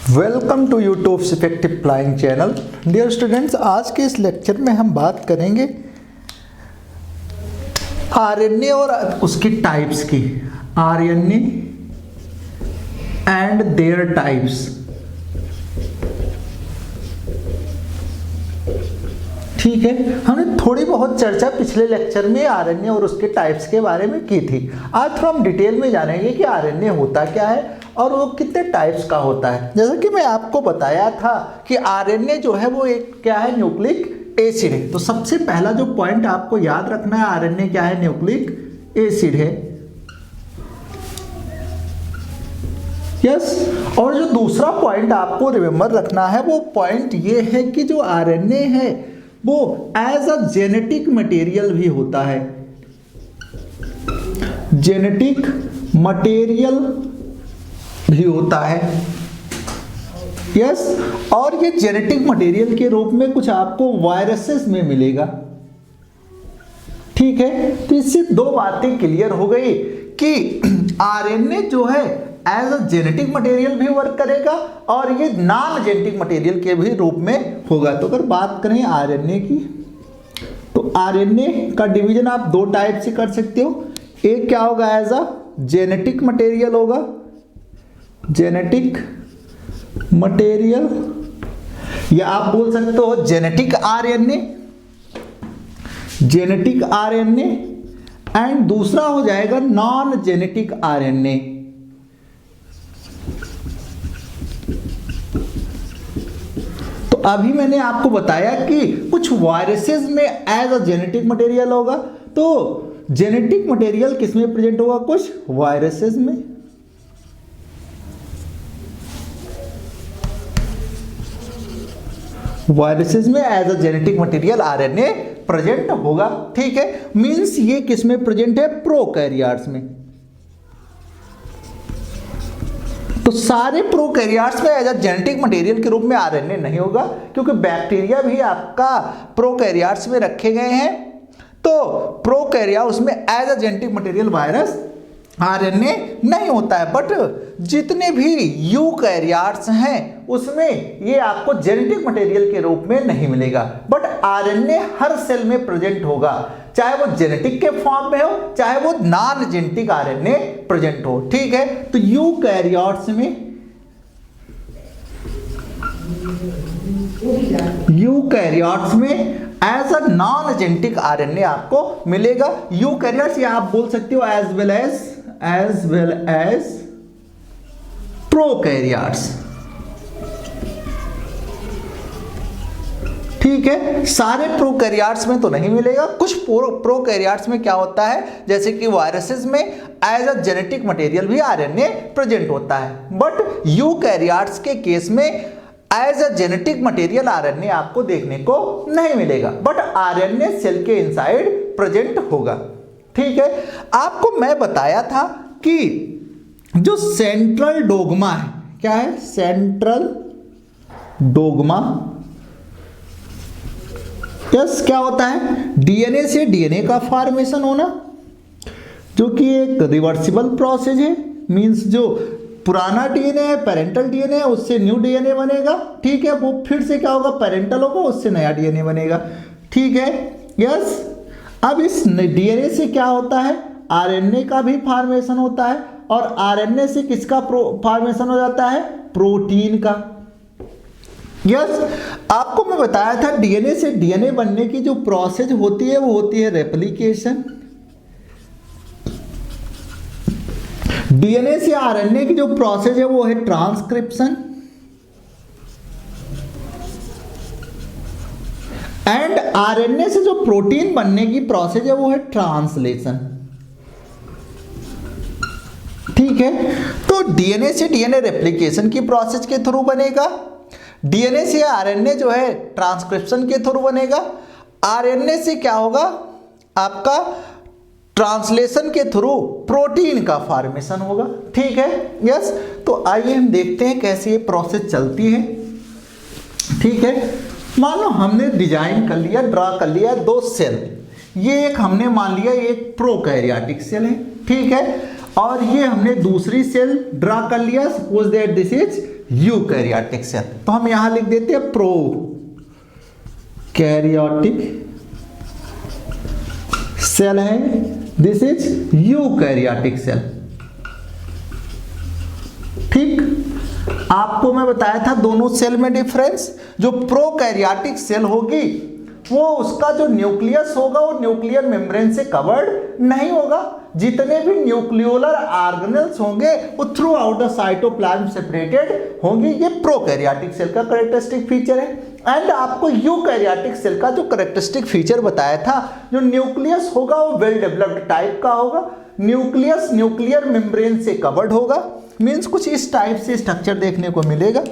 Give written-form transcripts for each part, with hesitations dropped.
Welcome to YouTube effective flying channel. Dear students, आज के इस लेक्चर में हम बात करेंगे आरएनए और उसकी टाइप्स की। RNA and there types. ठीक है, हमने थोड़ी बहुत चर्चा पिछले लेक्चर में आरएनए और उसके टाइप्स के बारे में की थी। आज थोड़ा हम डिटेल में जानेंगे कि आरएनए होता क्या है और वो कितने टाइप्स का होता है। जैसा कि मैं आपको बताया था कि आरएनए जो है वो एक क्या है, न्यूक्लिक एसिड है। तो सबसे पहला जो पॉइंट आपको याद रखना है, आरएनए क्या है, न्यूक्लिक एसिड है। यस। और जो दूसरा पॉइंट आपको रिमेंबर रखना है वो पॉइंट ये है कि जो आरएनए है वो एज अ जेनेटिक मटेरियल भी होता है। जेनेटिक मटेरियल भी होता है। यस। और ये जेनेटिक मटेरियल के रूप में कुछ आपको वायरसेस में मिलेगा। ठीक है, तो इससे दो बातें क्लियर हो गई कि आरएनए जो है एज अ जेनेटिक मटेरियल भी वर्क करेगा और ये नॉन जेनेटिक मटेरियल के भी रूप में होगा। तो अगर बात करें आरएनए की, तो आरएनए का डिवीजन आप दो टाइप से कर सकते हो। एक क्या होगा, एज अ जेनेटिक मटेरियल होगा, जेनेटिक मटेरियल, या आप बोल सकते हो genetic RNA, genetic RNA. And दूसरा हो जाएगा नॉन जेनेटिक आरएनए। तो अभी मैंने आपको बताया कि कुछ वायरसेस में एज अ जेनेटिक मटेरियल होगा। तो जेनेटिक मटेरियल किस में प्रेजेंट होगा, कुछ वायरसेस में। वायरसेस में as a genetic material RNA present होगा। ठीक है, मींस ये किस में प्रेजेंट है, प्रोकैरियोट्स में। तो सारे प्रोकैरियोट्स में एज अ जेनेटिक मटेरियल के रूप में आरएनए नहीं होगा, क्योंकि बैक्टीरिया भी आपका प्रोकैरियोट्स में रखे गए हैं। तो प्रोकैरियोट्स में as a genetic material virus RNA नहीं होता है। बट जितने भी यूकैरियोट्स हैं उसमें ये आपको जेनेटिक मटेरियल के रूप में नहीं मिलेगा। बट आरएनए हर सेल में प्रेजेंट होगा, चाहे वो जेनेटिक के फॉर्म में हो, चाहे वो नॉन जेनेटिक आरएनए प्रेजेंट हो। ठीक है, तो यूकैरियोट्स में as a non genetic RNA आपको मिलेगा। यूकैरियोट्स या आप बोल सकते हो एज वेल एज प्रोकैरियोट्स। ठीक है, सारे प्रोकैरियोट्स में तो नहीं मिलेगा। कुछ प्रोकैरियोट्स में क्या होता है, जैसे कि वायरसेस में एज अ जेनेटिक मटेरियल भी आरएनए प्रेजेंट होता है। बट यूकैरियोट्स के केस में as a genetic material RNA आपको देखने को नहीं मिलेगा, बट आरएनए सेल के इनसाइड प्रेजेंट होगा। ठीक है, आपको मैं बताया था कि जो सेंट्रल डोग्मा है, क्या है, सेंट्रल डोग्मा। यस, क्या होता है, डीएनए से डीएनए का फॉर्मेशन होना, जो कि एक रिवर्सिबल प्रोसेस है। मींस जो पुराना डीएनए है, पेरेंटल डीएनए है, उससे न्यू डीएनए बनेगा। ठीक है, वो फिर से क्या होगा, पेरेंटल होगा, उससे नया डीएनए बनेगा। ठीक है, यस। अब इस डीएनए से क्या होता है, आरएनए का भी फॉर्मेशन होता है। और आरएनए से किसका फॉर्मेशन हो जाता है, प्रोटीन का। यस, आपको मैं बताया था डीएनए से डीएनए बनने की जो प्रोसेस होती है वो होती है रेप्लिकेशन। डीएनए से आरएनए की जो प्रोसेस है वो है ट्रांसक्रिप्शन। एंड आरएनए से जो प्रोटीन बनने की प्रोसेस है वो है ट्रांसलेशन। ठीक है, तो डीएनए से डीएनए रेप्लिकेशन की प्रोसेस के थ्रू बनेगा। डीएनए से आरएनए जो है ट्रांसक्रिप्शन के थ्रू बनेगा। आरएनए से क्या होगा, आपका ट्रांसलेशन के थ्रू प्रोटीन का फॉर्मेशन होगा। ठीक है, यस। तो आइए हम देखते हैं कैसे ये प्रोसेस चलती है। ठीक है, मान लो हमने डिजाइन कर लिया, ड्रा कर लिया दो सेल। ये एक हमने मान लिया एक प्रोकैरियोटिक सेल है। ठीक है, और ये हमने दूसरी सेल ड्रा कर लिया, suppose that this is eukaryotic cell. तो हम यहां लिख देते हैं प्रो कैरियोटिक सेल है, दिस इज यूकैरियोटिक सेल। ठीक, आपको मैं बताया था दोनों सेल में डिफरेंस। जो प्रोकैरियोटिक सेल होगी वो उसका जो न्यूक्लियस होगा वो न्यूक्लियर मेम्ब्रेन से कवर्ड नहीं होगा। जितने भी न्यूक्लियोलर ऑर्गेनेल्स होंगे वो through out the cytoplasm separated होंगे। ये प्रोकैरियोटिक सेल का कैरेक्टरिस्टिक फीचर है। एंड आपको यूकैरियोटिक सेल का जो कैरेक्टरिस्टिक फीचर बताया था, जो न्यूक्लियस होगा वो वेल डेवलप्ड टाइप का होगा। न्यूक्लियस न्यूक्लियर मेम्ब्रेन से कवर्ड होगा, मीन्स कुछ इस टाइप से स्ट्रक्चर देखने को मिलेगा।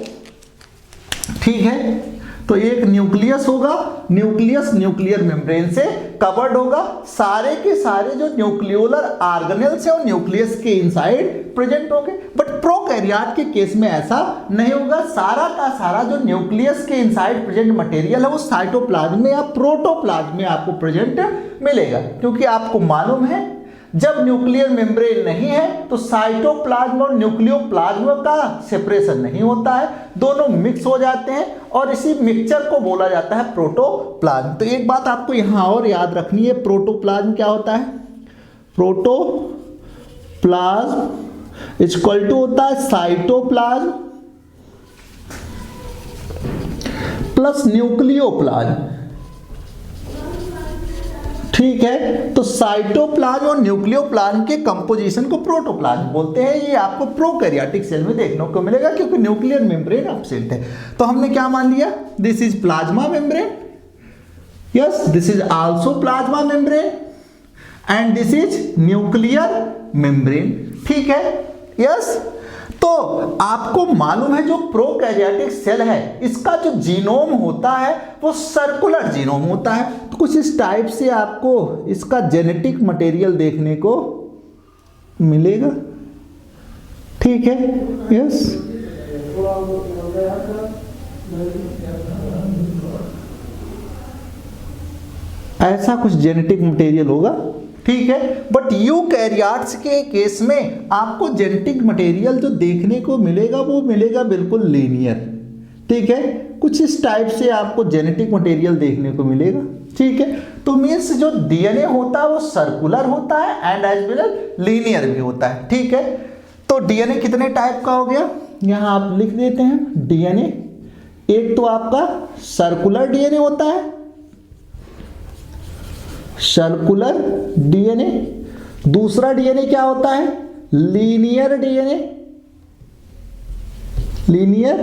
ठीक है, तो एक न्यूक्लियस होगा, न्यूक्लियस न्यूक्लियर मेम्ब्रेन से कवर्ड होगा। सारे के सारे जो न्यूक्लियोलर ऑर्गेनेल्स है वो न्यूक्लियस के इनसाइड प्रेजेंट होंगे। बट प्रोकैरियोट के केस में ऐसा नहीं होगा। सारा का सारा जो न्यूक्लियस के इनसाइड प्रेजेंट मटेरियल है वो साइटोप्लाज्म में या प्रोटोप्लाज्म में आपको प्रेजेंट मिलेगा। क्योंकि आपको मालूम है जब न्यूक्लियर मेम्ब्रेन नहीं है तो साइटोप्लाज्म और न्यूक्लियोप्लाज्म का सेपरेशन नहीं होता है, दोनों मिक्स हो जाते हैं और इसी मिक्सचर को बोला जाता है प्रोटोप्लाज्म। तो एक बात आपको यहां और याद रखनी है, प्रोटोप्लाज्म क्या होता है? प्रोटोप्लाज्म इक्वल टू होता है साइटोप्लाज्म प्लस न्यूक्लियोप्लाज्म। ठीक है, तो साइटोप्लाज्म और न्यूक्लियोप्लाज्म के कंपोजिशन को प्रोटोप्लाज्म बोलते हैं। ये आपको प्रोकैरियोटिक सेल में देखने को मिलेगा क्योंकि न्यूक्लियर मेम्ब्रेन एब्सेंट है। तो हमने क्या मान लिया? This is plasma membrane, yes this is also plasma membrane and this is nuclear membrane. ठीक है, यस। तो आपको मालूम है जो प्रोकैरियोटिक सेल है इसका जो जीनोम होता है वो सर्कुलर जीनोम होता है। तो कुछ इस टाइप से आपको इसका जेनेटिक मटेरियल देखने को मिलेगा। ठीक है, यस। ऐसा कुछ जेनेटिक मटेरियल होगा। ठीक है, बट यूकैरियोट्स के केस में आपको जेनेटिक मटेरियल जो देखने को मिलेगा वो मिलेगा बिल्कुल लीनियर। ठीक है, कुछ इस टाइप से आपको जेनेटिक मटेरियल देखने को मिलेगा। ठीक है, तो मीन्स जो डीएनए होता है वो सर्कुलर होता है and as well as linear भी होता है। ठीक है, तो डीएनए कितने टाइप का हो गया, यहां आप लिख देते हैं डीएनए। एक तो आपका सर्कुलर डीएनए होता है, सर्कुलर डीएनए। दूसरा डीएनए क्या होता है? Linear DNA. लीनियर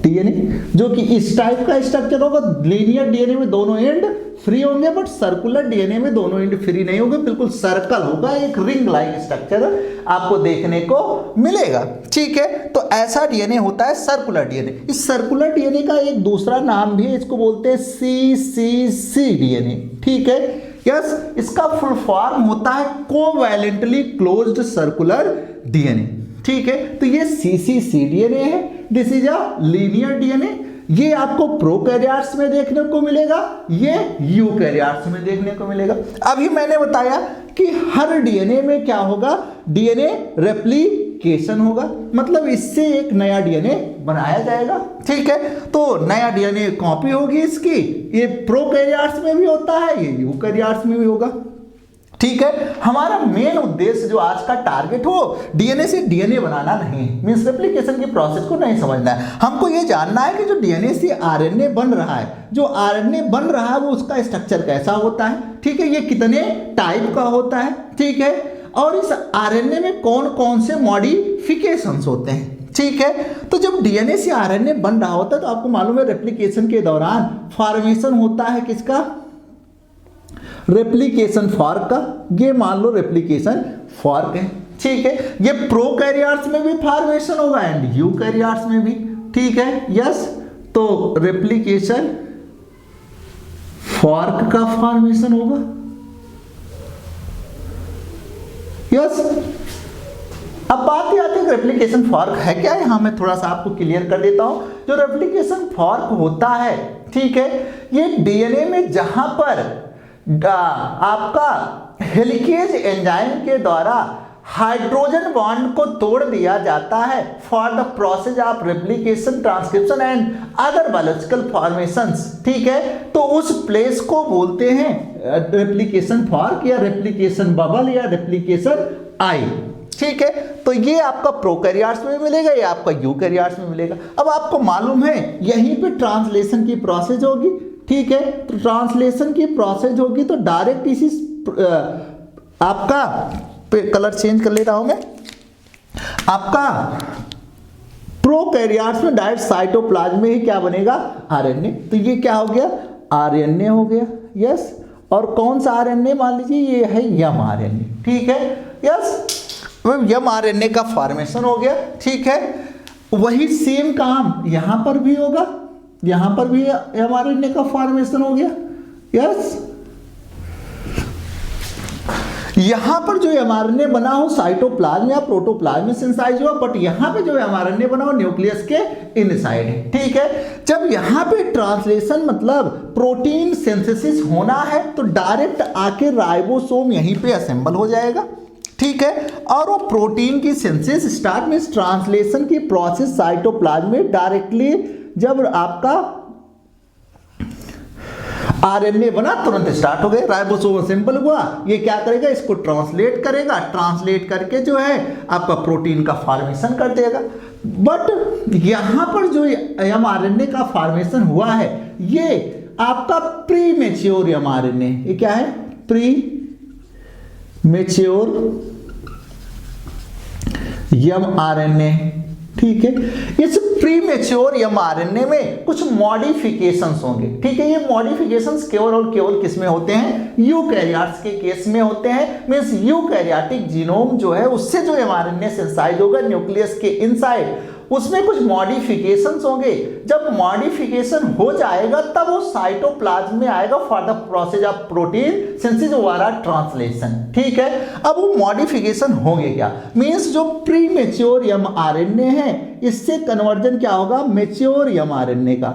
डीएनए जो कि इस टाइप का स्ट्रक्चर होगा। लीनियर डीएनए में दोनों एंड फ्री होंगे बट सर्कुलर डीएनए में दोनों एंड फ्री नहीं होंगे, बिल्कुल सर्कल होगा, एक रिंग लाइक स्ट्रक्चर आपको देखने को मिलेगा। ठीक है, तो ऐसा डीएनए होता है सर्कुलर डीएनए। इस सर्कुलर डीएनए का एक दूसरा नाम भी है, इसको बोलते हैं सीसीसी डीएनए। ठीक है, यस। इसका फुल फॉर्म होता है कोवैलेंटली क्लोज्ड सर्कुलर डीएनए। ठीक है, तो ये सीसीसी डीएनए है, this is a linear DNA. ये आपको प्रोकैरियोट्स में देखने को मिलेगा, ये यूकैरियोट्स में देखने को मिलेगा। अभी मैंने बताया कि हर डीएनए में क्या होगा, डीएनए रेप्लिकेशन होगा, मतलब इससे एक नया डीएनए बनाया जाएगा। ठीक है, तो नया डीएनए कॉपी होगी इसकी। ये प्रोकैरियोट्स में भी होता है, ये यूकैरियोट्स में भी होगा। ठीक है, हमारा मेन उद्देश्य जो आज का टारगेट हो डीएनए से डीएनए बनाना नहीं, मींस रेप्लिकेशन की प्रोसेस को नहीं समझना है। हमको ये जानना है कि जो डीएनए से आरएनए बन रहा है, जो आरएनए बन रहा है वो उसका स्ट्रक्चर कैसा होता है। ठीक है, ये कितने टाइप का होता है। ठीक है, और इस आरएनए में कौन कौन से मॉडिफिकेशंस होते हैं। ठीक है, तो जब डीएनए से आरएनए बन रहा होता है तो आपको मालूम है रेप्लिकेशन के दौरान फॉर्मेशन होता है किसका, रेप्लिकेशन फॉर्क का। ये मान लो रेप्लिकेशन फॉर्क है। ठीक है, ये प्रोकैरियोट्स में भी फॉर्मेशन होगा एंड यूकैरियोट्स में भी। ठीक है, यस। तो रेप्लिकेशन फॉर्क का फॉर्मेशन होगा, यस। अब बात आती है रेप्लिकेशन फॉर्क है क्या, यहां मैं थोड़ा सा आपको क्लियर कर देता हूं। जो रेप्लिकेशन फॉर्क होता है, ठीक है, ये डीएनए में जहां पर आपका हेलिकेज एंजाइम के द्वारा हाइड्रोजन बॉन्ड को तोड़ दिया जाता है for the process of replication, transcription and other biological formations. ठीक है, तो उस प्लेस को बोलते हैं रेप्लिकेशन फॉर्क या रेप्लिकेशन बबल या रेप्लिकेशन आई। ठीक है, तो ये आपका प्रोकैरियोट्स में मिलेगा, ये आपका यूकैरियोट्स में मिलेगा। अब आपको मालूम है यहीं पे ट्रांसलेशन की प्रोसेस होगी। ठीक है, तो ट्रांसलेशन की प्रोसेस होगी तो डायरेक्ट इसी आपका कलर चेंज कर ले रहा हूं मैं, आपका प्रोकैरियोट्स में डायरेक्ट साइटोप्लाज्म में ही क्या बनेगा, आरएनए। तो ये क्या हो गया, आरएनए हो गया। यस, और कौन सा आरएनए, मान लीजिए ये है एम आरएनए। ठीक है, यस, एम आरएनए का फॉर्मेशन हो गया। ठीक है, वही सेम काम यहां पर भी होगा, यहां पर भी एम आरएनए का फॉर्मेशन हो गया। यस, यहां पर जो एमआरएनए बना हो साइटोप्लाज्म या प्रोटोप्लाज्म में सिंथेसाइज हुआ, बट यहां पे जो एमआरएनए बना हो न्यूक्लियस के इनसाइड है। ठीक है, जब यहां पे ट्रांसलेशन मतलब प्रोटीन सिंथेसिस होना है तो डायरेक्ट आके राइबोसोम यहीं पे असेंबल हो जाएगा। ठीक है, और वो प्रोटीन की सिंथेसिस स्टार्ट में ट्रांसलेशन की प्रोसेस साइटोप्लाज्म में डायरेक्टली जब आपका आरएनए बना तुरंत स्टार्ट हो गए, राइबोसोम असेंबल हुआ, ये क्या करेगा, इसको ट्रांसलेट करेगा, ट्रांसलेट करके जो है आपका प्रोटीन का फॉर्मेशन कर देगा। बट यहां पर जो एमआरएनए का फॉर्मेशन हुआ है ये आपका प्री मैच्योर एमआरएनए, ये क्या है, प्री मैच्योर एमआरएनए। ठीक है, इस प्रीमेच्योर एमआरएनए में कुछ मॉडिफिकेशंस होंगे। ठीक है, ये मॉडिफिकेशंस केवल और केवल किस में होते हैं, यूकैरियोट्स के केस में होते हैं। मींस यूकैरियोटिक जीनोम जो है उससे जो एमआरएनए सिंथेसाइज होगा न्यूक्लियस के इनसाइड, उसमें कुछ मॉडिफिकेशंस होंगे। जब मॉडिफिकेशन हो जाएगा तब वो साइटोप्लाज्म में आएगा for the process of protein synthesis वाला ट्रांसलेशन। ठीक है, अब वो मॉडिफिकेशन होंगे क्या, मींस जो प्री मैच्योर एमआरएनए है इससे कन्वर्जन क्या होगा, मैच्योर एमआरएनए का,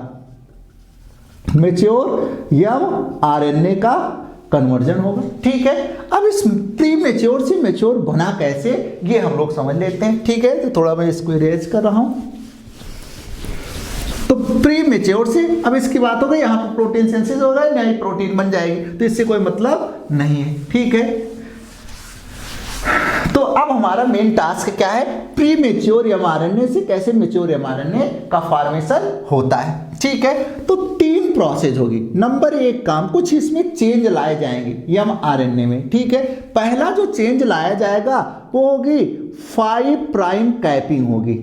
मैच्योर एमआरएनए का कन्वर्जन होगा। ठीक है, अब इस प्री मैच्योर से मैच्योर बना कैसे ये हम लोग समझ लेते हैं। ठीक है, तो थोड़ा मैं इसको इरेज कर रहा हूं। तो प्री मैच्योर से अब इसकी बात हो गई, यहां पर प्रोटीन सिंथेसिस होगा, नई प्रोटीन बन जाएगी, तो इससे कोई मतलब नहीं है। ठीक है, तो अब हमारा मेन टास्क क्या है, प्री मैच्योर एमआरएनए से कैसे मैच्योर एमआरएनए का फॉर्मेशन होता है। ठीक है, तो तीन प्रोसेस होगी। नंबर एक काम, कुछ इसमें चेंज लाए जाएंगे एमआरएनए में। ठीक है, पहला जो चेंज लाया जाएगा वो होगी 5 प्राइम कैपिंग होगी,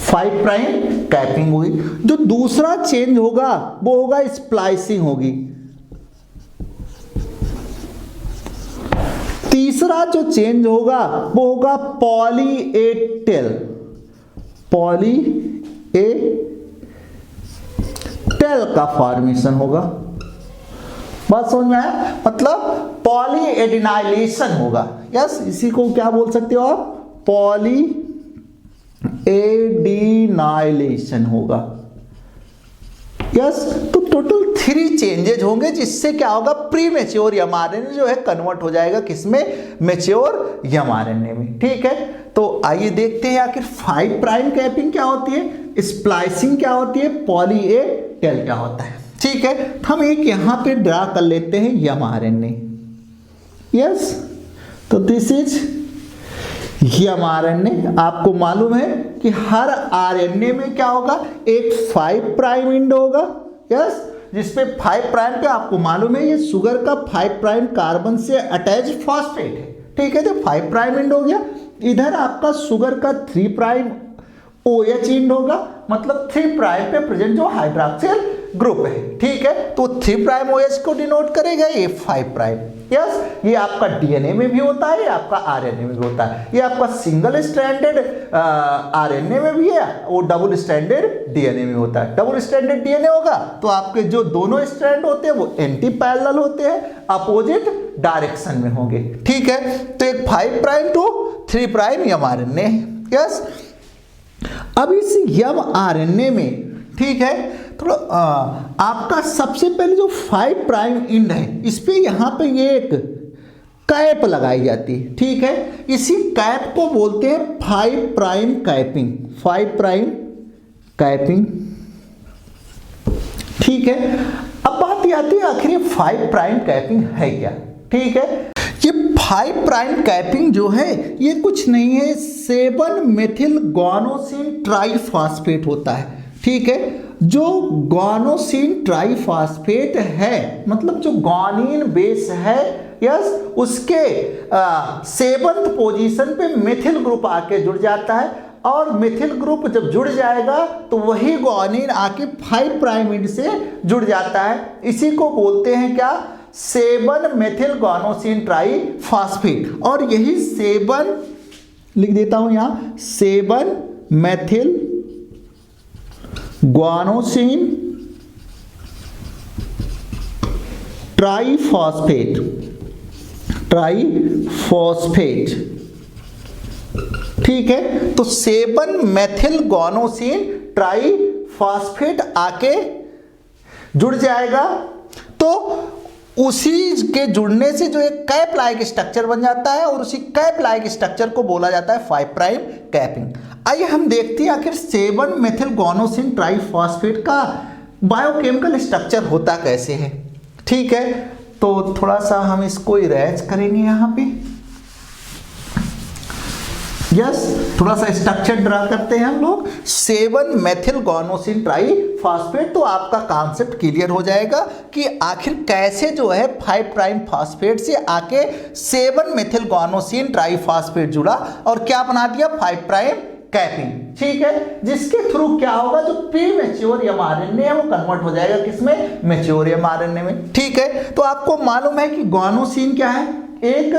5 प्राइम कैपिंग होगी। जो दूसरा चेंज होगा वो होगा स्प्लाइसिंग होगी। तीसरा जो चेंज होगा वो होगा poly A tail, poly A tail का फॉर्मेशन होगा। बात समझ में आया, मतलब पॉली एडिनाइलेशन होगा। यस, इसी को क्या बोल सकते हो आप, पॉली एडिनाइलेशन होगा। यस, तो टोटल 3 चेंजेज होंगे जिससे क्या होगा, प्री मैच्योर एमआरएनए जो है कन्वर्ट हो जाएगा किसमें, मैच्योर एमआरएनए में। ठीक है, तो आइए देखते हैं आखिर 5 प्राइम कैपिंग क्या होती है, स्प्लाइसिंग क्या होती है, पॉली ए टेल क्या होता है। ठीक है, हम एक यहां पे ड्रा कर लेते हैं एमआरएनए। यस, तो दिस इज एमआरएनए। आपको मालूम है कि हर आरएनए में क्या होगा, एक 5 प्राइम एंड होगा। यस, जिसपे 5 प्राइम पे आपको मालूम है ये शुगर का 5 प्राइम कार्बन से अटैच फॉस्फेट है। ठीक है, तो 5 प्राइम एंड हो गया। इधर आपका शुगर का 3 प्राइम OH एंड होगा, मतलब 3 प्राइम पे प्रेजेंट जो हाइड्रोक्सिल ग्रुप है। ठीक है, तो 3 प्राइम OH को डिनोट करेगा ये 5 प्राइम। यस, ये आपका डीएनए में भी होता है, ये आपका आरएनए में भी होता है। ये आपका सिंगल स्ट्रैंडेड आरएनए में भी है, वो डबल स्ट्रैंडेड डीएनए में होता है। डबल स्ट्रैंडेड डीएनए होगा तो आपके जो दोनों स्ट्रैंड होते हैं वो एंटी पैरेलल होते हैं, अपोजिट डायरेक्शन में होंगे। ठीक है, तो एक 5 prime to 3 prime mRNA. Yes, अब इस एमआरएनए में, ठीक है, थोड़ा आपका सबसे पहले जो 5 प्राइम एंड है इस पे यहाँ पे ये एक कैप लगाई जाती है, ठीक है। इसी कैप को बोलते हैं 5 प्राइम कैपिंग, 5 प्राइम कैपिंग, ठीक है। अब बात ये आती है आखिर ये 5 प्राइम कैपिंग है क्या, ठीक है। ये 5 प्राइम कैपिंग जो है ये कुछ नहीं है, 7 मेथिल ग्वानोसिन ट्राइफॉस्फेट होता है, ठीक है। जो ग्वानोसिन ट्राइफॉस्फेट है, मतलब जो ग्वानिन बेस है, यस, उसके 7th पोजीशन पे मेथिल ग्रुप आके जुड़ जाता है, और मेथिल ग्रुप जब जुड़ जाएगा तो वही ग्वानिन आके 5 प्राइम एंड से जुड़ जाता है। इसी को बोलते हैं क्या, 7 मेथिल ग्वानोसिन ट्राइफॉस्फेट। और यही 7 लिख देता हूं यहां, 7 मेथिल ग्वानोसिन ट्राइफॉस्फेट, ट्राइफॉस्फेट, ठीक है। तो 7 मेथिल ग्वानोसिन ट्राइफॉस्फेट आके जुड़ जाएगा, तो उसी के जुड़ने से जो एक कैप लाइक स्ट्रक्चर बन जाता है, और उसी कैप लाइक स्ट्रक्चर को बोला जाता है 5 प्राइम कैपिंग। आइए हम देखते हैं आखिर 7 मेथिल ग्वानोसिन ट्राइफॉस्फेट का बायोकेमिकल स्ट्रक्चर होता कैसे है, ठीक है। तो थोड़ा सा हम इसको इरेज करेंगे यहाँ पे, यस, थोड़ा सा स्ट्रक्चर ड्रा करते हैं हम लोग। 7 मेथिल ग्वानोसिन ट्राइफॉस्फेट, तो आपका कॉन्सेप्ट क्लियर हो जाएगा कि आखिर कैसे जो है 5 प्राइम फॉस्फेट से आके 7 मेथिल ग्वानोसिन ट्राइफॉस्फेट जुड़ा और क्या बना दिया, 5 प्राइम कैपिंग, ठीक है। जिसके थ्रू क्या होगा, जो प्री मैच्योर एमआरएनए है वो कन्वर्ट हो जाएगा किसमें, मैच्योर एमआरएनए में, ठीक है। तो आपको मालूम है कि ग्वानोसिन क्या है, एक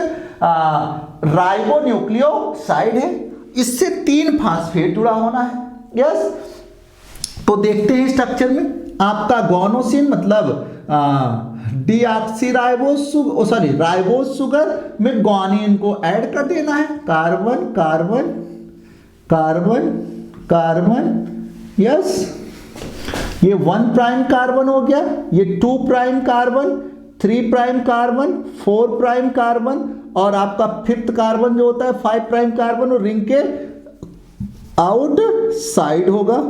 राइबोन्यूक्लियोसाइड है, इससे 3 फॉस्फेट जुड़ा होना है, यस। तो देखते हैं स्ट्रक्चर में, आपका ग्वानोसिन मतलब राइबोस शुगर में ग्वानिन को ऐड कर देना है, carbon carbon carbon carbon, yes. ये 1 प्राइम कार्बन हो गया, ये 2 prime carbon, 3 prime carbon, 4 prime carbon, और आपका 5th कार्बन जो होता है 5 प्राइम कार्बन, और रिंग के आउट साइड होगा,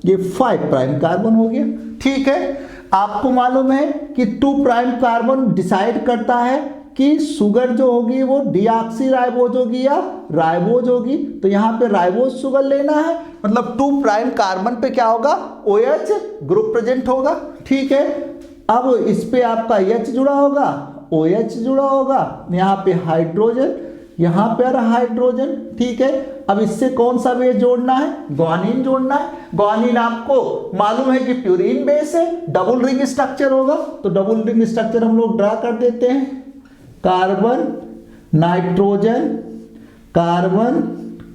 ये 5 प्राइम कार्बन हो गया, ठीक है। आपको मालूम है कि 2 प्राइम कार्बन डिसाइड करता है कि शुगर जो होगी वो डीऑक्सी राइबोज होगी या राइबोज होगी, तो यहाँ पे राइबोज शुगर लेना है, मतलब 2 प्राइम कार्बन पे क्या होगा, OH ग्रुप प्रेजेंट होगा, ठीक है। अब इस पे आपका H जुड़ा होगा, OH जुड़ा होगा, यहाँ पे हाइड्रोजन, यहाँ पर हाइड्रोजन, ठीक है। अब इससे कौन सा बेस जोड़ना है, ग्वानिन जोड़ना है। ग्वानिन आपको मालूम है कि प्यूरिन बेस है, डबल रिंग स्ट्रक्चर होगा, तो डबल रिंग स्ट्रक्चर हम लोग ड्रा कर देते हैं, carbon nitrogen carbon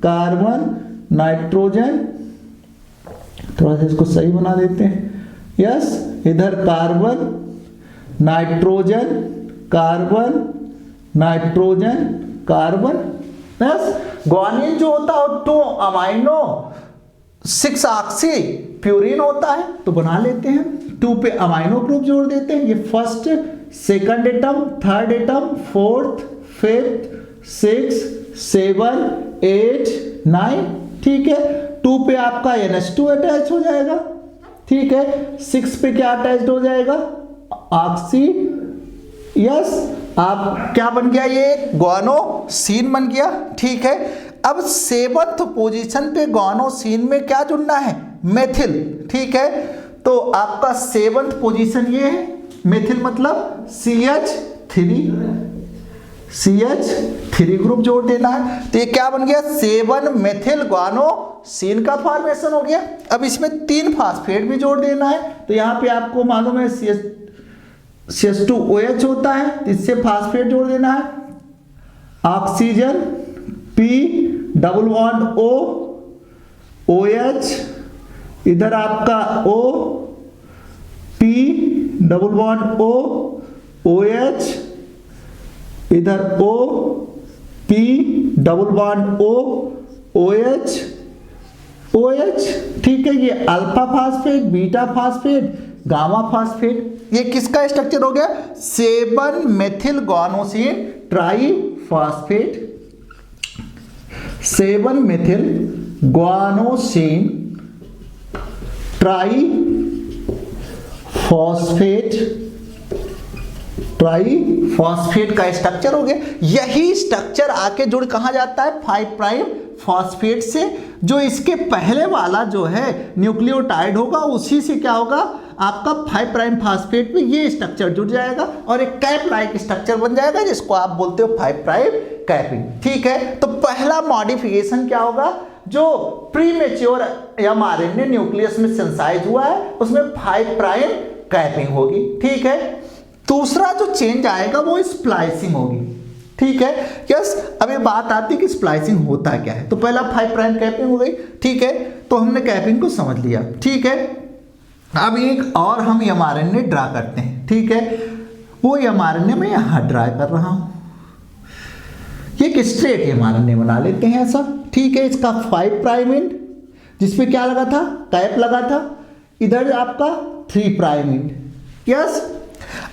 carbon nitrogen, थोड़ा सा इसको सही बना देते हैं, यस। इधर carbon nitrogen carbon nitrogen carbon, yes. Guanine जो होता है 2 अमाइनो 6 ऑक्सी प्यूरिन होता है, तो बना लेते हैं, 2 पे अमाइनो ग्रुप जोड़ देते हैं, ये first second atom, third atom, 4th 5th 6th 7 8 9, ठीक है। 2 पे आपका NH2 अटैच हो जाएगा, ठीक है। 6 पे क्या अटैच हो जाएगा, ऑक्सी, यस। आप क्या बन गया, ये ग्वानोसिन बन गया, ठीक है। अब 7th पोजीशन पे ग्वानोसिन में क्या जुड़ना है, मेथिल, ठीक है। तो आपका 7th पोजीशन ये है, मेथिल मतलब CH3 ग्रुप जोड़ देना है, तो ये क्या बन गया, 7 मेथिल ग्वानोसिन का फॉर्मेशन हो गया। अब इसमें 3 फॉस्फेट भी जोड़ देना है, तो यहाँ पे आपको मालूम है CH2OH होता है, तो इससे फॉस्फेट जोड़ देना है, oxygen P double bond O OH, इधर आपका O P double bond O OH, इधर O P double bond O OH OH, ठीक है। ये alpha phosphate, beta phosphate, gamma phosphate, ये किसका स्ट्रक्चर हो गया, 7 methyl guanosine triphosphate 7 methyl guanosine triphosphate का स्ट्रक्चर हो गया। यही स्ट्रक्चर आके जुड़ कहां जाता है 5 प्राइम फॉस्फेट से। जो इसके पहले वाला जो है न्यूक्लियोटाइड होगा उसी से क्या होगा आपका 5 प्राइम फॉस्फेट में ये स्ट्रक्चर जुड़ जाएगा और एक कैप लाइक स्ट्रक्चर बन जाएगा जिसको आप बोलते हो 5 प्राइम कैपिंग। ठीक है, तो पहला मॉडिफिकेशन क्या होगा, जो प्रीमेच्योर mRNA न्यूक्लियस में सिंथेसाइज हुआ है उसमें 5 प्राइम कैपिंग होगी। ठीक है, दूसरा जो चेंज आएगा वो स्प्लाइसिंग होगी। ठीक है, यस। अब ये बात आती है कि स्प्लाइसिंग होता क्या है। तो पहला 5 प्राइम कैपिंग हो गई। ठीक है, तो हमने कैपिंग को समझ लिया। ठीक है, अब एक और हम mRNA ड्रा करते हैं। ठीक है, वो mRNA मैं यहां ड्रा कर रहा हूं, ये एक स्ट्रेट mRNA बना लेते हैं ऐसा। ठीक है, इसका 5 प्राइम एंड जिसपे क्या लगा था, कैप लगा था, इधर आपका 3 प्राइम एंड। यस,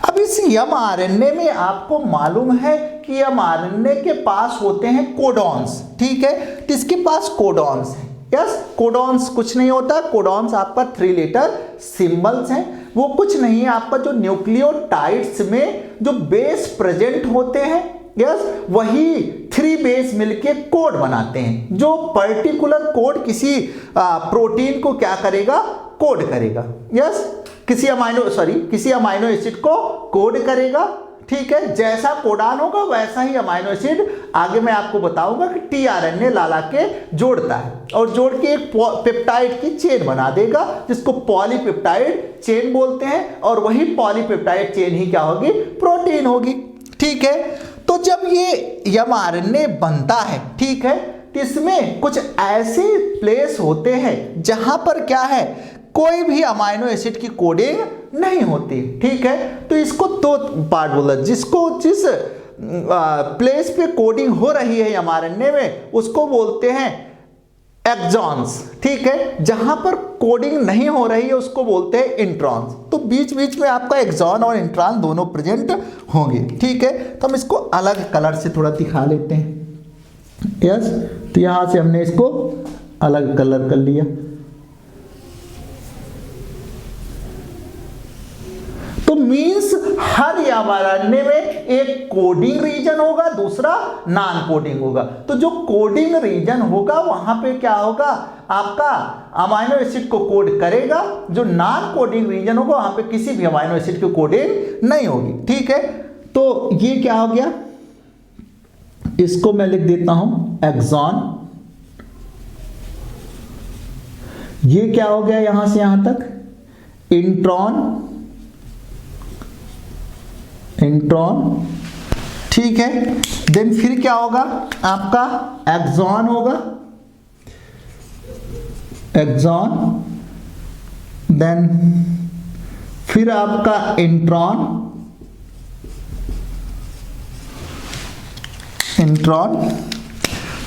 अब इस mRNA में आपको मालूम है कि mRNA के पास होते हैं कोडॉन्स। ठीक है, तो इसके पास कोडॉन्स है। यस, कोडॉन्स कुछ नहीं होता, कोडॉन्स आपका 3 लेटर सिंबल्स हैं। वो कुछ नहीं है, आपका जो न्यूक्लियोटाइड्स में जो बेस प्रेजेंट होते हैं, यस, वही 3 बेस मिलके कोड बनाते हैं। जो पर्टिकुलर कोड किसी प्रोटीन को क्या करेगा, कोड करेगा। यस, किसी अमाइनो एसिड को कोड करेगा। ठीक है, जैसा कोडान होगा वैसा ही अमाइनो एसिड आगे मैं आपको बताऊंगा कि टीआरएनए ला के जोड़ता है और जोड़ के एक पेप्टाइड की चेन बना देगा जिसको पॉलीपेप्टाइड चेन बोलते हैं और वही पॉलीपेप्टाइड चेन ही क्या होगी, प्रोटीन होगी। ठीक है, तो जब ये mRNA बनता है, ठीक है, तो इसमें कुछ ऐसे प्लेस होते हैं जहां पर क्या है, कोई भी अमाइनो एसिड की कोडिंग नहीं होती। ठीक है, तो इसको 2 पार्ट बोला, जिस प्लेस पे कोडिंग हो रही है mRNA में उसको बोलते हैं एक्सॉन्स। ठीक है, जहां पर कोडिंग नहीं हो रही है उसको बोलते हैं इंट्रॉन्स। तो बीच बीच में आपका एक्सॉन और इंट्रॉन दोनों प्रेजेंट होंगे। ठीक है, तो हम इसको अलग कलर से थोड़ा दिखा लेते हैं। यस, तो यहां से हमने इसको अलग कलर कर लिया। तो मींस हर mRNA में एक कोडिंग रीजन होगा, दूसरा नॉन कोडिंग होगा। तो जो कोडिंग रीजन होगा वहां पे क्या होगा, आपका अमाइनो एसिड को कोड करेगा। जो नॉन कोडिंग रीजन होगा वहां पे किसी भी अमाइनो एसिड की कोडिंग नहीं होगी। ठीक है, तो ये क्या हो गया, इसको मैं लिख देता हूं एक्सॉन। ये क्या हो गया यहां से यहां तक, इंट्रॉन। ठीक है, देन फिर क्या होगा आपका एक्सॉन होगा, एक्सॉन, देन फिर आपका इंट्रॉन,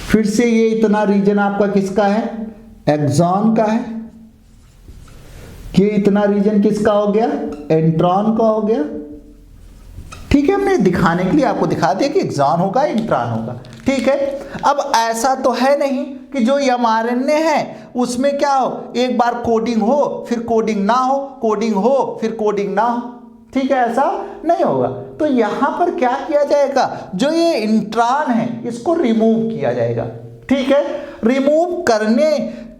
फिर से ये इतना रीजन आपका किसका है, एक्सॉन का है। ये इतना रीजन किसका हो गया, इंट्रॉन का हो गया। ठीक है, हमने दिखाने के लिए आपको दिखा दिया कि एक्सॉन होगा, इंट्रॉन होगा। ठीक है, अब ऐसा तो है नहीं कि जो mRNA है उसमें क्या हो, एक बार कोडिंग हो फिर कोडिंग ना हो, कोडिंग हो फिर कोडिंग ना हो। ठीक है, ऐसा नहीं होगा। तो यहां पर क्या किया जाएगा, जो ये इंट्रॉन है इसको रिमूव किया जाएगा। ठीक है, रिमूव करने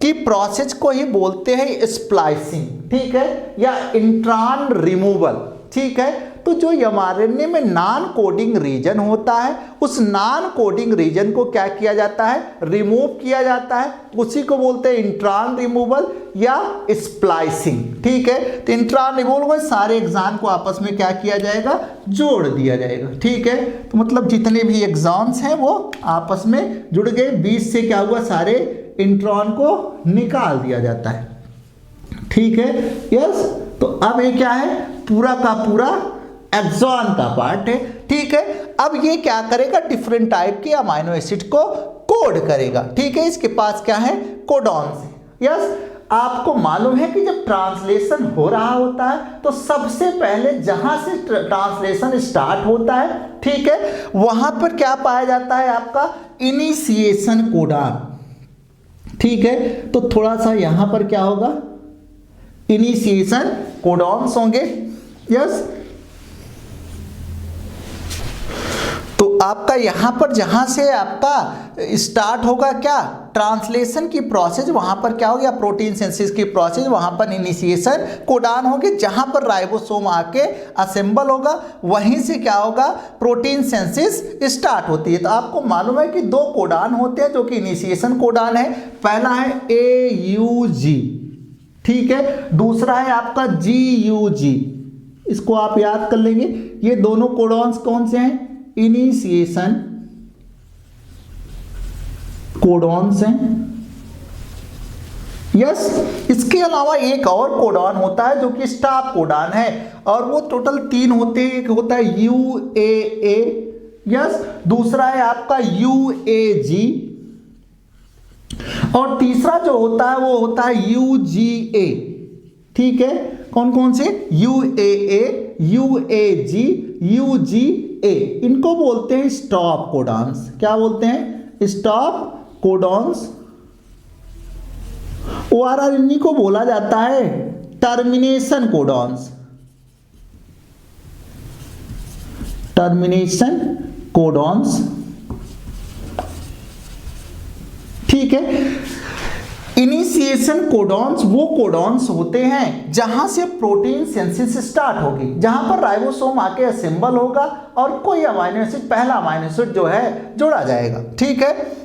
की प्रोसेस को ही बोलते हैं स्प्लाइसिंग। ठीक है, या इंट्रॉन रिमूवल। ठीक है, तो जो mRNA में नॉन कोडिंग रीजन होता है उस नॉन कोडिंग रीजन को क्या किया जाता है, रिमूव किया जाता है। उसी को बोलते हैं इंट्रॉन रिमूवल या स्प्लाइसिंग। ठीक है, तो इंट्रॉन रिमूवल में सारे एक्सॉन को आपस में क्या किया जाएगा, जोड़ दिया जाएगा। ठीक है, तो मतलब जितने भी एक्सॉन्स हैं वो आपस में जुड़ गए, बीच से क्या हुआ, सारे इंट्रॉन को निकाल दिया जाता है। ठीक है, यस। तो अब ये क्या है, पूरा का पूरा एक्सॉन का पार्ट है। ठीक है, अब ये क्या करेगा, डिफरेंट टाइप के अमाइनो एसिड को कोड करेगा। ठीक है, इसके पास क्या है, कोडॉन्स। यस, आपको मालूम है कि जब ट्रांसलेशन हो रहा होता है तो सबसे पहले जहां से ट्रांसलेशन स्टार्ट होता है, ठीक है, वहां पर क्या पाया जाता है, आपका इनिशिएशन कोडान। ठीक है, तो थोड़ा सा यहां पर क्या होगा, इनिशिएशन कोडॉन्स होंगे। यस, तो आपका यहां पर जहां से आपका स्टार्ट होगा क्या, ट्रांसलेशन की प्रोसेस, वहां पर क्या होगी, प्रोटीन सिंथेसिस की प्रोसेस, वहां पर इनिशिएशन कोडान होगी, जहां पर राइबोसोम आके असेंबल होगा, वहीं से क्या होगा, प्रोटीन सिंथेसिस स्टार्ट होती है। तो आपको मालूम है कि दो कोडान होते हैं जो कि इनिशिएशन कोडान है, पहला है AUG, ठीक है, दूसरा है आपका GUG, इसको आप याद कर लेंगे। ये दोनों कोडॉन्स कौन से हैं, इनिशिएशन कोडॉन्स हैं। यस, इसके अलावा एक और कोडॉन होता है जो कि स्टॉप कोडॉन है, और वो टोटल 3 होते हैं। एक होता है UAA, यस, दूसरा है आपका UAG, और तीसरा जो होता है वो होता है UGA। ठीक है, कौन कौन से, UAA, UAG, UGA, इनको बोलते हैं स्टॉप कोडॉन्स। क्या बोलते हैं, स्टॉप कोडॉन्स। ORR इन्हीं को बोला जाता है टर्मिनेशन कोडॉन्स, टर्मिनेशन कोडॉन्स। ठीक है, इनिशिएशन कोडॉन्स वो कोडॉन्स होते हैं जहां से प्रोटीन सिंथेसिस स्टार्ट होगी, जहां पर राइबोसोम आके असेंबल होगा और कोई अमाइनो एसिड, पहला अमाइनो एसिड जो है जोड़ा जाएगा। ठीक है,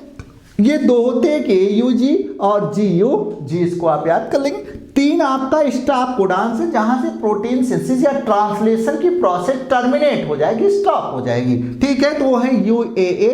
ये दो होते हैं कि AUG और GUG, इसको आप याद कर लेंगे। 3 आपका स्टॉप कोडॉन्स है जहां से प्रोटीन सिंथेसिस या ट्रांसलेशन की प्रोसेस टर्मिनेट हो जाएगी, स्टॉप हो जाएगी। ठीक है, तो वो है UAA,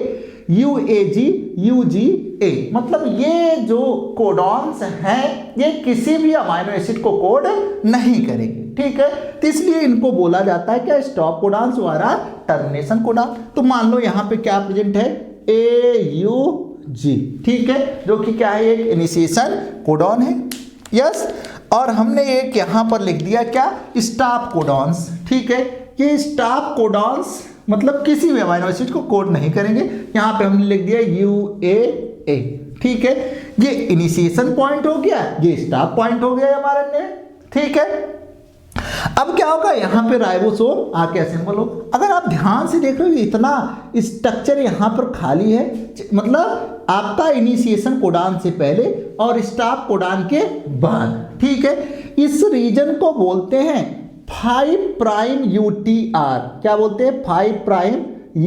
UAG, UGA। मतलब ये जो कोडॉन्स हैं ये किसी भी अमाइनो एसिड को कोड नहीं करेंगे। ठीक है, तो इसलिए इनको बोला जाता है क्या, स्टॉप कोडॉन्स द्वारा टर्मिनेशन कोडॉन। तो मान लो यहाँ पे क्या प्रेजेंट है, AUG, ठीक है, जो कि क्या है, एक इनिशिएशन कोडॉन है। यस, और हमने एक यहाँ पर लिख दिया क्या, स्टॉप कोडॉन्स। ठीक है, ये स्टॉप कोडॉन्स मतलब किसी भी अमाइनो एसिड को कोड नहीं करेंगे। यहां पे हमने लिख दिया UAA। ठीक है, ये इनिशिएशन पॉइंट हो गया, ये स्टॉप पॉइंट हो गया हमारे ने। ठीक है, अब क्या होगा, यहां पे राइबोसोम आके असेंबल हो। अगर आप ध्यान से देख रहे हो इतना स्ट्रक्चर यहां पर खाली है, मतलब आपका इनिशिएशन कोडान से पहले और स्टॉप कोडान के बाद। ठीक है, इस रीजन को बोलते हैं 5' UTR। क्या बोलते हैं, 5'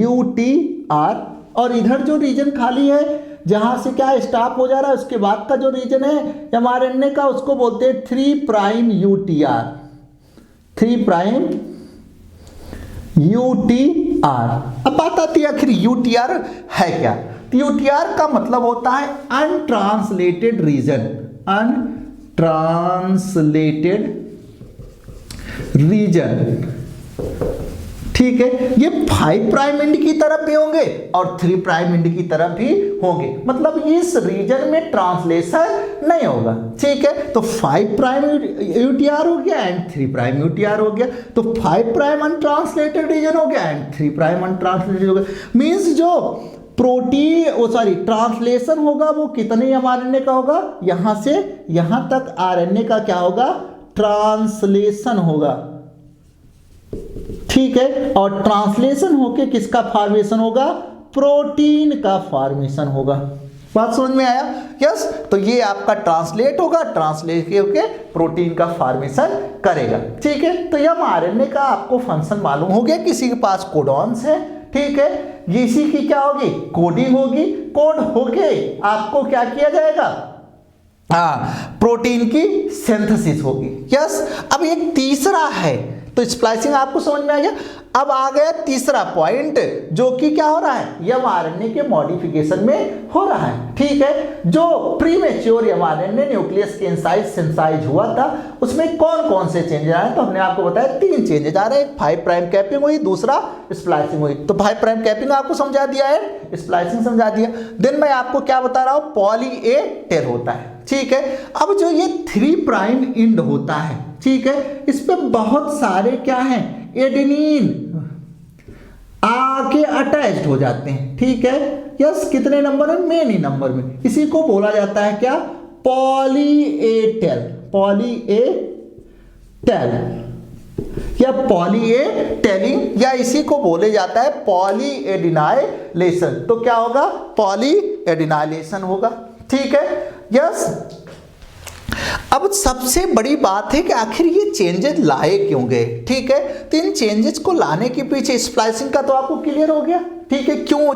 UTR। और इधर जो रीजन खाली है जहां से क्या स्टॉप हो जा रहा है, उसके बाद का जो रीजन है mRNA का, उसको बोलते हैं 3' UTR, 3' UTR। अब बात आती है आखिर UTR है क्या। तो UTR का मतलब होता है अनट्रांसलेटेड रीजन, अनट्रांसलेटेड रीजन। ठीक है, ये 5' एंड की तरफ भी होंगे और 3' एंड की तरफ भी होंगे, मतलब इस रीजन में ट्रांसलेशन नहीं होगा। ठीक है, तो 5' UTR हो गया एंड 3' UTR हो गया, तो 5' अनट्रांसलेटेड रीजन हो गया एंड 3' अनट्रांसलेटेड हो गया। मींस जो ट्रांसलेशन होगा वो कितने mRNA का होगा, यहां से यहां तक RNA का क्या होगा, ट्रांसलेशन होगा। ठीक है, और ट्रांसलेशन होके किसका फॉर्मेशन होगा, प्रोटीन का फॉर्मेशन होगा। बात समझ में आया। यस, तो ये आपका ट्रांसलेट होगा, ट्रांसलेट होके प्रोटीन का फॉर्मेशन करेगा। ठीक है, तो यह mRNA का आपको फंक्शन मालूम हो गया। किसी के पास कोडॉन्स है, ठीक है, इसी की क्या होगी, कोडिंग होगी, कोड होके आपको क्या किया जाएगा, प्रोटीन की सिंथेसिस होगी। यस, अब एक तीसरा है, तो स्प्लाइसिंग आपको समझ में आ गया। अब आ गया तीसरा पॉइंट, जो कि क्या हो रहा है, mRNA के मॉडिफिकेशन में हो रहा है। ठीक है, जो प्रीमेच्योर mRNA न्यूक्लियस के इनसाइड सिंथेसाइज हुआ था, उसमें कौन कौन से चेंजेस आए, तो हमने आपको बताया 3 चेंजेस आ रहे हैं। 5' कैपिंग हुई, दूसरा स्प्लाइसिंग हुई। तो 5' कैपिंग आपको समझा दिया है, स्प्लाइसिंग समझा दिया। देन मैं आपको क्या बता रहा हूं, पॉली ए टेल होता है। ठीक है। अब जो ये 3 प्राइम इंड होता है, ठीक है, इस पे बहुत सारे क्या हैं, एडेनिन आके अटैच्ड हो जाते हैं, ठीक है। यस, कितने नंबर में, मेन ही नंबर में। इसी को बोला जाता है क्या, poly A tail, poly A tail या पॉली ए टेलिंग, या इसी को बोले जाता है पॉली एडिनाइलेशन। तो क्या होगा, पॉली एडिनाइलेशन होगा, ठीक है। यस, अब सबसे बड़ी बात है कि आखिर ये चेंजेस लाए क्यों गए, ठीक है। तो इन चेंजेस को लाने के पीछे स्प्लाइसिंग का तो आपको क्लियर हो गया, ठीक है, क्यों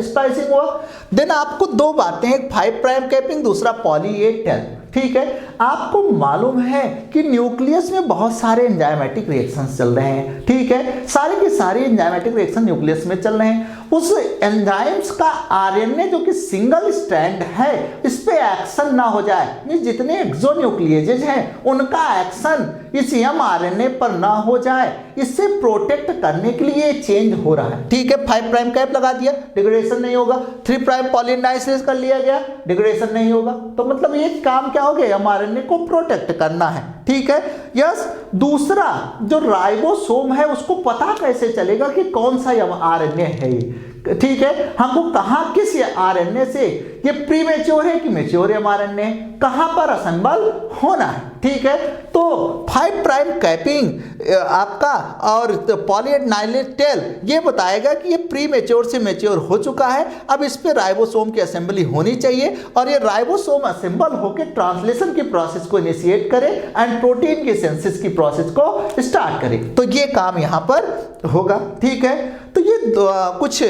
स्प्लाइसिंग हुआ। देन आपको 2 बातें, एक 5 प्राइम कैपिंग, दूसरा पॉली ए टेल, ठीक है। आपको मालूम है कि न्यूक्लियस में बहुत सारे एंजाइमेटिक रिएक्शंस चल रहे हैं, ठीक है, सारे के सारे एंजाइमेटिक रिएक्शन न्यूक्लियस में चल रहे हैं। उस एंजाइम्स का आरएनए जो कि सिंगल स्ट्रैंड है, इस पे एक्शन ना हो जाए, ये जितने एक्सोन्यूक्लिएजेज हैं उनका एक्शन इस एमआरएनए पर ना हो जाए, इससे प्रोटेक्ट करने के लिए चेंज हो रहा है, ठीक है। 5 प्राइम कैप लगा दिया, डिग्रेडेशन नहीं होगा। 3 प्राइम पॉलीनाइलेशन कर लिया गया, डिग्रेडेशन नहीं होगा। तो मतलब ये काम क्या हो गया, एमआरएनए को प्रोटेक्ट करना है, ठीक है। यस, दूसरा जो राइबोसोम है उसको पता कैसे चलेगा कि कौन सा एमआरएनए है ये, ठीक है, हमको कहाँ किस आरएनए से ये प्रीमेच्योर है कि मैच्योर एमआरएनए कहाँ पर असेंबल होना है, ठीक है। तो 5 प्राइम कैपिंग आपका और पॉलीएडिनाइलेट टेल ये बताएगा कि ये प्रीमेच्योर से मैच्योर हो चुका है, अब इस पे राइबोसोम की असेंबली होनी चाहिए और ये राइबोसोम असेंबल होकर ट्रांसलेशन की प्रोसेस को इनिशिएट करे एंड प्रोटीन की सिंथेसिस की प्रोसेस को स्टार्ट करे। तो ये काम यहाँ पर होगा, ठीक है। तो ये कुछ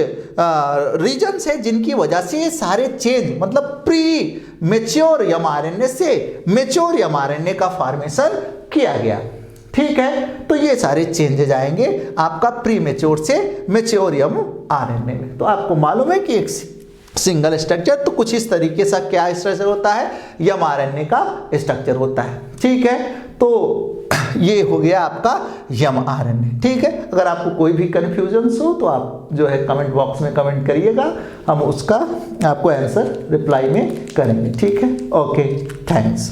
रीजन्स है जिनकी वजह से ये सारे चेंज, मतलब प्री मैच्योर एमआरएनए से मैच्योर एमआरएनए का फॉर्मेशन किया गया, ठीक है। तो ये सारे चेंजेज आएंगे आपका प्री मैच्योर से मैच्योर एमआरएनए में। तो आपको मालूम है कि एक सिंगल स्ट्रक्चर तो कुछ इस तरीके से क्या स्ट्रक्चर होता है, एमआरएनए का स्ट्रक्चर होता है, ठीक है। तो ये हो गया आपका एमआरएनए, ठीक है। अगर आपको कोई भी कंफ्यूजन हो तो आप जो है कमेंट बॉक्स में कमेंट करिएगा, हम उसका आपको आंसर रिप्लाई में करेंगे, ठीक है। Okay, thanks.